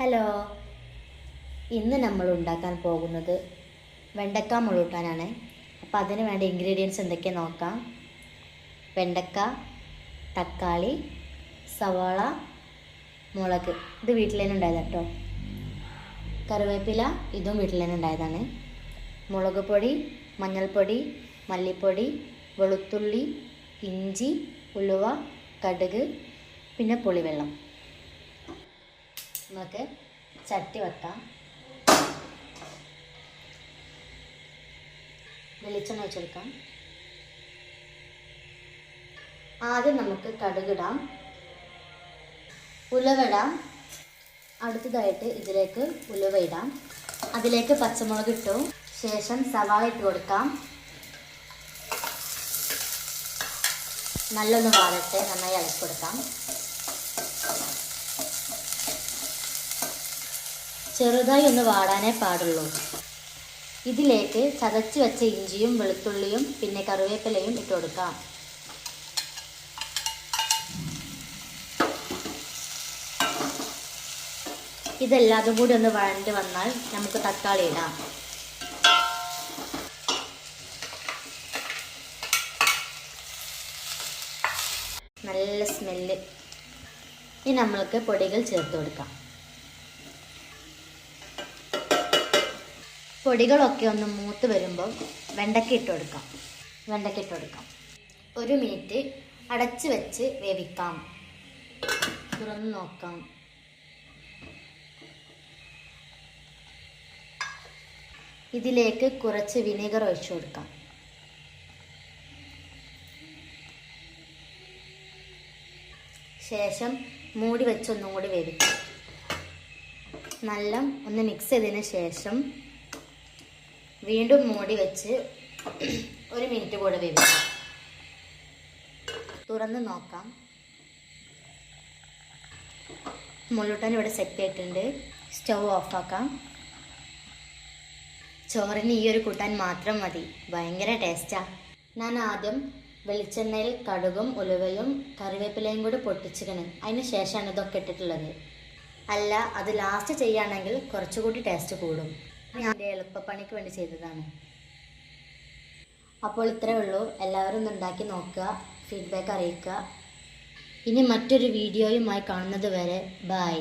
Hello, ഇന്ന് നമ്മൾ ഉണ്ടാക്കാൻ പോകുന്നത് വെണ്ടക്ക മുളകൂട്ടാനാണ്. അപ്പോൾ അതിന് വേണ്ട ഇൻഗ്രീഡിയൻസ് എന്തൊക്കെയാണ് നോക്കാം. വെണ്ടക്ക, തക്കാളി, സവാള, മുളക്, ഇത് വീട്ടിൽ തന്നെ ഉണ്ടായതാണ് കേട്ടോ. കറിവേപ്പില, ഇതും വീട്ടിൽ തന്നെ ഉണ്ടായതാണ്. മുളക് പൊടി, മഞ്ഞൾപ്പൊടി, മല്ലിപ്പൊടി, വെളുത്തുള്ളി, ഇഞ്ചി, ഉലുവ, കടുക്, പിന്നെ പുളിവെള്ളം. നമുക്ക് ചട്ടി വെക്കാം. വെളിച്ചെണ്ണ ഒഴിച്ചെടുക്കാം. ആദ്യം നമുക്ക് കടുകിടാം, ഉലുവയിടാം. അടുത്തതായിട്ട് ഇതിലേക്ക് ഉലുവ ഇടാം. അതിലേക്ക് പച്ചമുളക് ഇട്ടു. ശേഷം സവാള ഇട്ട് കൊടുക്കാം. നല്ലൊന്ന് വാഴട്ടെ, നന്നായി ഇളക്കി കൊടുക്കാം. ചെറുതായി ഒന്ന് വാടാനേ പാടുള്ളൂ. ഇതിലേക്ക് ചതച്ച് വെച്ച ഇഞ്ചിയും വെളുത്തുള്ളിയും പിന്നെ കറിവേപ്പിലയും ഇട്ട് കൊടുക്കാം. ഇതെല്ലാതും കൂടി ഒന്ന് വഴണ്ട് വന്നാൽ നമുക്ക് തക്കാളി ഇടാം. നല്ല സ്മെല്ല്. ഇനി നമ്മൾക്ക് പൊടികൾ ചേർത്ത് കൊടുക്കാം. പൊടികളൊക്കെ ഒന്ന് മൂത്ത് വരുമ്പോൾ വെണ്ടയ്ക്ക ഇട്ട് കൊടുക്കാം. ഒരു മിനിറ്റ് അടച്ച് വെച്ച് വേവിക്കാം. തുറന്ന് നോക്കാം. ഇതിലേക്ക് കുറച്ച് വിനീഗർ ഒഴിച്ചു കൊടുക്കാം. ശേഷം മൂടി വെച്ച് ഒന്നും കൂടി വേവിക്കാം. നല്ല ഒന്ന് മിക്സ് ചെയ്തതിന് ശേഷം വീണ്ടും മൂടി വെച്ച് ഒരു മിനിറ്റ് കൂടെ വേവിക്കാം. തുറന്ന് നോക്കാം. മുളകൂട്ടാൻ ഇവിടെ സെറ്റ് ആയിട്ടുണ്ട്. സ്റ്റൗ ഓഫാക്കാം. ചോറിന് ഈ ഒരു കൂട്ടാൻ മാത്രം മതി, ഭയങ്കര ടേസ്റ്റാണ്. ഞാൻ ആദ്യം വെളിച്ചെണ്ണയിൽ കടുകും ഉലുവയും കറിവേപ്പിലയും കൂടി പൊട്ടിച്ചിക്കണം. അതിന് ശേഷമാണ് ഇതൊക്കെ ഇട്ടിട്ടുള്ളത്. അല്ല, അത് ലാസ്റ്റ് ചെയ്യുകയാണെങ്കിൽ കുറച്ചുകൂടി ടേസ്റ്റ് കൂടും. ഞാൻ എൻ്റെ എളുപ്പപ്പണിക്ക് വേണ്ടി ചെയ്തതാണ്. അപ്പോൾ ഇത്രയേ ഉള്ളൂ. എല്ലാവരും ഒന്ന് ഉണ്ടാക്കി നോക്കുക, ഫീഡ്ബാക്ക് അറിയിക്കുക. ഇനി മറ്റൊരു വീഡിയോയുമായി കാണുന്നത് വരെ ബൈ.